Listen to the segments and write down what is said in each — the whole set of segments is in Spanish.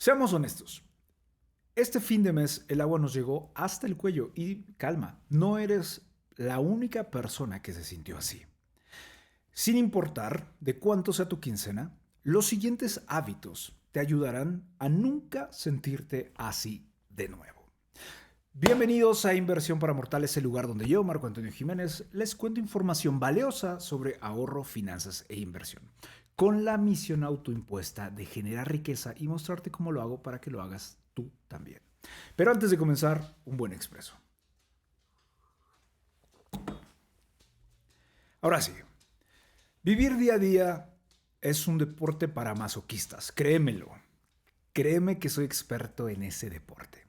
Seamos honestos. Este fin de mes el agua nos llegó hasta el cuello y calma, no eres la única persona que se sintió así. Sin importar de cuánto sea tu quincena, los siguientes hábitos te ayudarán a nunca sentirte así de nuevo. Bienvenidos a Inversión para Mortales, el lugar donde yo, Marco Antonio Jiménez, les cuento información valiosa sobre ahorro, finanzas e inversión, con la misión autoimpuesta de generar riqueza y mostrarte cómo lo hago para que lo hagas tú también. Pero antes de comenzar, un buen expreso. Ahora sí, vivir día a día es un deporte para masoquistas, créemelo. Créeme que soy experto en ese deporte.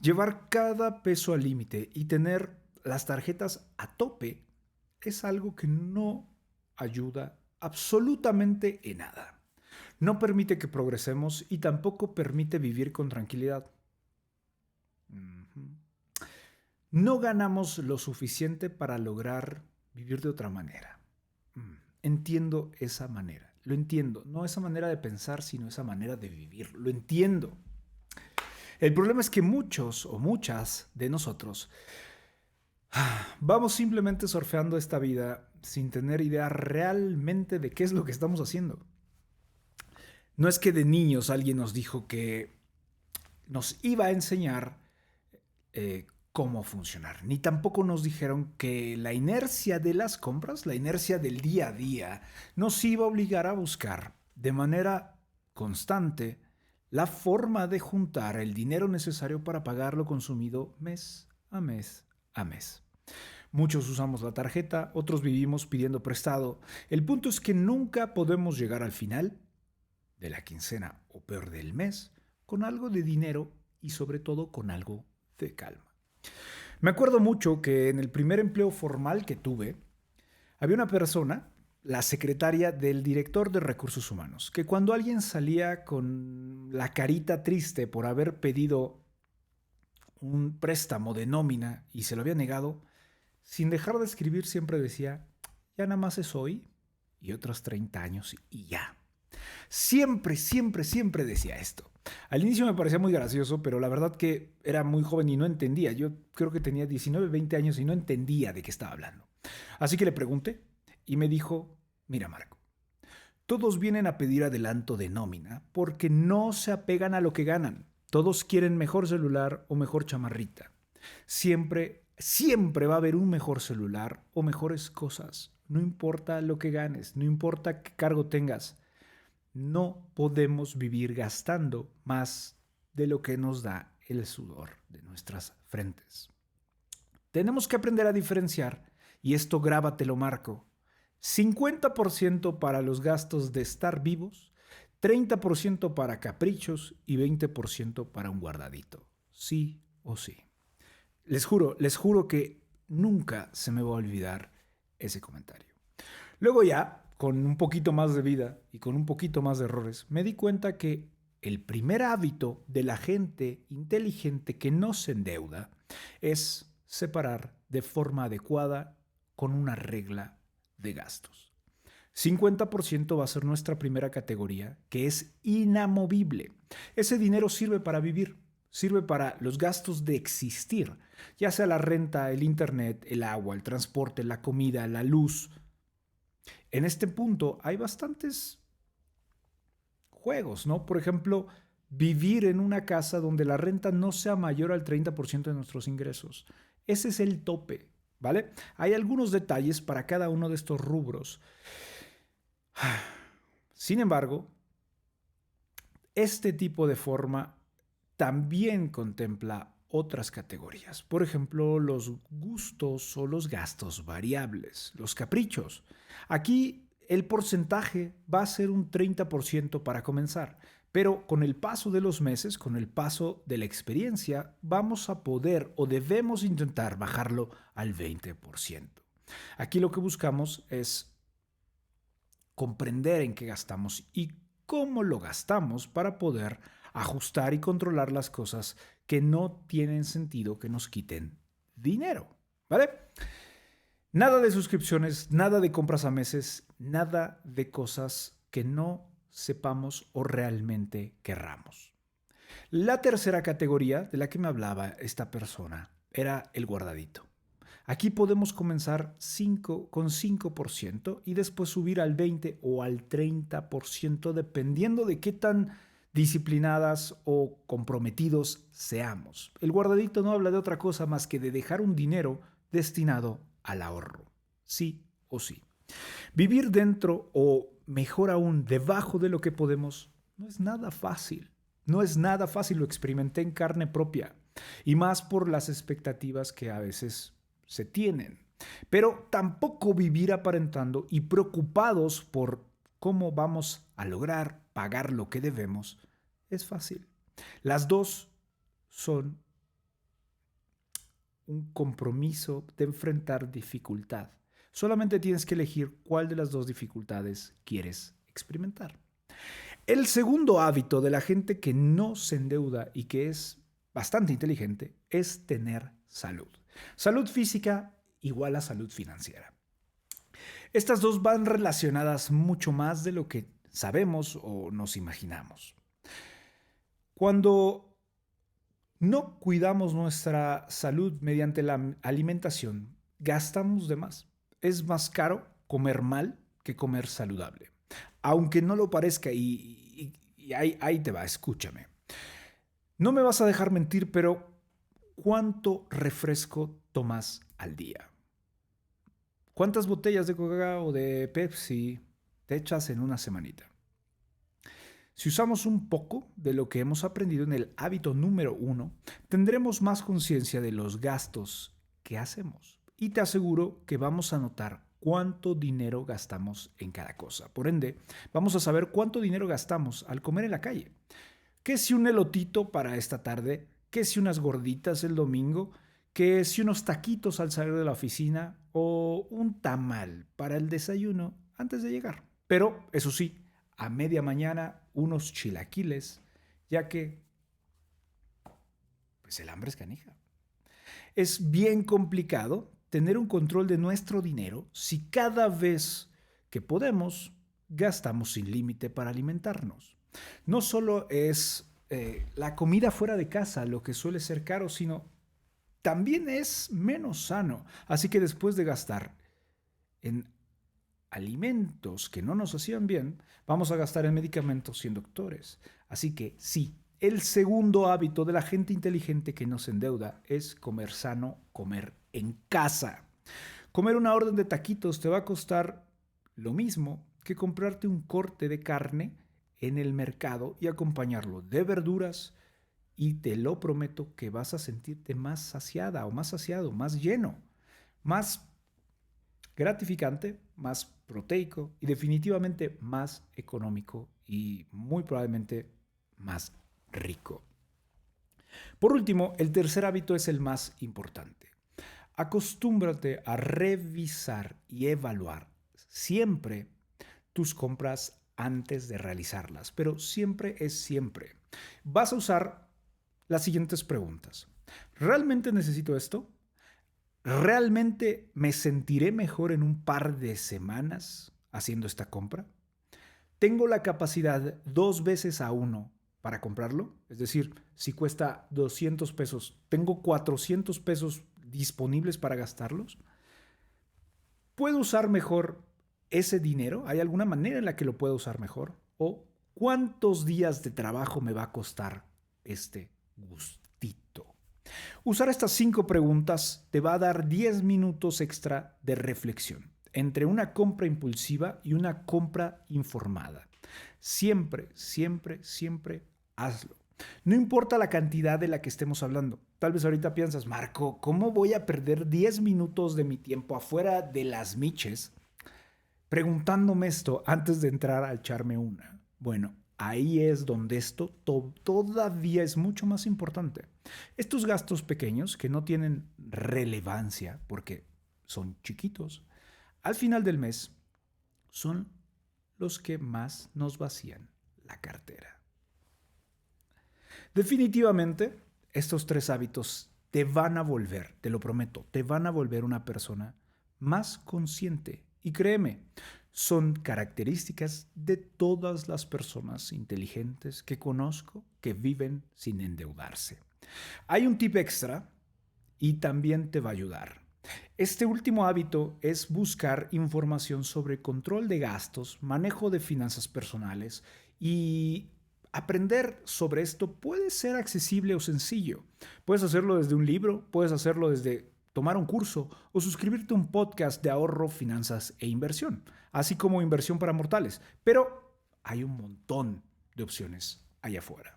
Llevar cada peso al límite y tener las tarjetas a tope es algo que no ayuda absolutamente en nada. No permite que progresemos y tampoco permite vivir con tranquilidad. No ganamos lo suficiente para lograr vivir de otra manera. Entiendo esa manera, lo entiendo. No esa manera de pensar, sino esa manera de vivir. Lo entiendo. El problema es que muchos o muchas de nosotros vamos simplemente surfeando esta vida sin tener idea realmente de qué es lo que estamos haciendo. No es que de niños alguien nos dijo que nos iba a enseñar cómo funcionar, ni tampoco nos dijeron que la inercia de las compras, la inercia del día a día, nos iba a obligar a buscar de manera constante la forma de juntar el dinero necesario para pagar lo consumido mes a mes a mes. Muchos usamos la tarjeta, otros vivimos pidiendo prestado. El punto es que nunca podemos llegar al final de la quincena o peor del mes con algo de dinero y sobre todo con algo de calma. Me acuerdo mucho que en el primer empleo formal que tuve, había una persona, la secretaria del director de recursos humanos, que cuando alguien salía con la carita triste por haber pedido un préstamo de nómina y se lo había negado, sin dejar de escribir siempre decía, ya nada más es hoy y otros 30 años y ya. Siempre, siempre, siempre decía esto. Al inicio me parecía muy gracioso, pero la verdad que era muy joven y no entendía. Yo creo que tenía 19, 20 años y no entendía de qué estaba hablando. Así que le pregunté y me dijo, mira Marco, todos vienen a pedir adelanto de nómina porque no se apegan a lo que ganan. Todos quieren mejor celular o mejor chamarrita. Siempre, siempre va a haber un mejor celular o mejores cosas. No importa lo que ganes, no importa qué cargo tengas. No podemos vivir gastando más de lo que nos da el sudor de nuestras frentes. Tenemos que aprender a diferenciar, y esto grábatelo, Marco. 50% para los gastos de estar vivos, 30% para caprichos y 20% para un guardadito. Sí o sí. Les juro que nunca se me va a olvidar ese comentario. Luego ya, con un poquito más de vida y con un poquito más de errores, me di cuenta que el primer hábito de la gente inteligente que no se endeuda es separar de forma adecuada con una regla de gastos. 50% va a ser nuestra primera categoría, que es inamovible. Ese dinero sirve para vivir, sirve para los gastos de existir, ya sea la renta, el internet, el agua, el transporte, la comida, la luz. En este punto hay bastantes juegos, ¿no? Por ejemplo, vivir en una casa donde la renta no sea mayor al 30% de nuestros ingresos. Ese es el tope, ¿vale? Hay algunos detalles para cada uno de estos rubros. Sin embargo, este tipo de forma también contempla otras categorías. Por ejemplo, los gustos o los gastos variables, los caprichos. Aquí el porcentaje va a ser un 30% para comenzar, pero con el paso de los meses, con el paso de la experiencia, vamos a poder o debemos intentar bajarlo al 20%. Aquí lo que buscamos es comprender en qué gastamos y cómo lo gastamos para poder ajustar y controlar las cosas que no tienen sentido que nos quiten dinero, ¿vale? Nada de suscripciones, nada de compras a meses, nada de cosas que no sepamos o realmente querramos. La tercera categoría de la que me hablaba esta persona era el guardadito. Aquí podemos comenzar con 5% y después subir al 20 o al 30% dependiendo de qué tan disciplinadas o comprometidos seamos. El guardadito no habla de otra cosa más que de dejar un dinero destinado al ahorro, sí o sí. Vivir dentro o mejor aún debajo de lo que podemos no es nada fácil. No es nada fácil, lo experimenté en carne propia y más por las expectativas que a veces se tienen. Pero tampoco vivir aparentando y preocupados por cómo vamos a lograr pagar lo que debemos es fácil. Las dos son un compromiso de enfrentar dificultad. Solamente tienes que elegir cuál de las dos dificultades quieres experimentar. El segundo hábito de la gente que no se endeuda y que es bastante inteligente es tener salud. Salud física igual a salud financiera. Estas dos van relacionadas mucho más de lo que sabemos o nos imaginamos. Cuando no cuidamos nuestra salud mediante la alimentación, gastamos de más. Es más caro comer mal que comer saludable. Aunque no lo parezca, y ahí te va, escúchame. No me vas a dejar mentir, pero ¿cuánto refresco tomas al día? ¿Cuántas botellas de Coca-Cola o de Pepsi te echas en una semanita? Si usamos un poco de lo que hemos aprendido en el hábito número 1, tendremos más conciencia de los gastos que hacemos. Y te aseguro que vamos a notar cuánto dinero gastamos en cada cosa. Por ende, vamos a saber cuánto dinero gastamos al comer en la calle. ¿Qué si un elotito para esta tarde? ¿Qué si unas gorditas el domingo? ¿Qué si unos taquitos al salir de la oficina? ¿O un tamal para el desayuno antes de llegar? Pero, eso sí, a media mañana unos chilaquiles, ya que pues el hambre es canija. Es bien complicado tener un control de nuestro dinero si cada vez que podemos gastamos sin límite para alimentarnos. No solo es la comida fuera de casa lo que suele ser caro, sino también es menos sano. Así que después de gastar en alimentos que no nos hacían bien, vamos a gastar en medicamentos y en doctores. Así que sí, el segundo hábito de la gente inteligente que no se endeuda es comer sano, comer en casa. Comer una orden de taquitos te va a costar lo mismo que comprarte un corte de carne en el mercado y acompañarlo de verduras, y te lo prometo que vas a sentirte más saciada o más saciado, más lleno, más gratificante, más proteico y definitivamente más económico y muy probablemente más rico. Por último, el tercer hábito es el más importante. Acostúmbrate a revisar y evaluar siempre tus compras antes de realizarlas, pero siempre es siempre. Vas a usar las siguientes preguntas. ¿Realmente necesito esto? ¿Realmente me sentiré mejor en un par de semanas haciendo esta compra? ¿Tengo la capacidad 2 veces a 1 para comprarlo? Es decir, si cuesta 200 pesos, ¿tengo 400 pesos disponibles para gastarlos? ¿Puedo usar mejor ese dinero? ¿Hay alguna manera en la que lo pueda usar mejor? ¿O cuántos días de trabajo me va a costar este gustito? Usar estas 5 preguntas te va a dar 10 minutos extra de reflexión entre una compra impulsiva y una compra informada. Siempre, siempre, siempre hazlo. No importa la cantidad de la que estemos hablando. Tal vez ahorita piensas, Marco, ¿cómo voy a perder 10 minutos de mi tiempo afuera de las miches preguntándome esto antes de entrar a echarme una? Bueno, ahí es donde esto todavía es mucho más importante. Estos gastos pequeños que no tienen relevancia porque son chiquitos, al final del mes son los que más nos vacían la cartera. Definitivamente, estos 3 hábitos te van a volver, te lo prometo, te van a volver una persona más consciente. Y créeme, son características de todas las personas inteligentes que conozco que viven sin endeudarse. Hay un tip extra y también te va a ayudar. Este último hábito es buscar información sobre control de gastos, manejo de finanzas personales y aprender sobre esto puede ser accesible o sencillo. Puedes hacerlo desde un libro, puedes hacerlo desde tomar un curso o suscribirte a un podcast de ahorro, finanzas e inversión, así como inversión para mortales. Pero hay un montón de opciones allá afuera.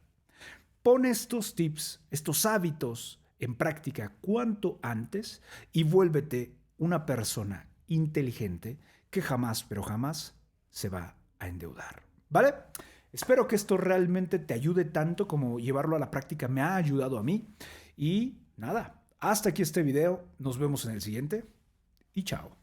Pon estos tips, estos hábitos en práctica cuanto antes y vuélvete una persona inteligente que jamás, pero jamás se va a endeudar. ¿Vale? Espero que esto realmente te ayude tanto como llevarlo a la práctica me ha ayudado a mí. Y nada, hasta aquí este video. Nos vemos en el siguiente y chao.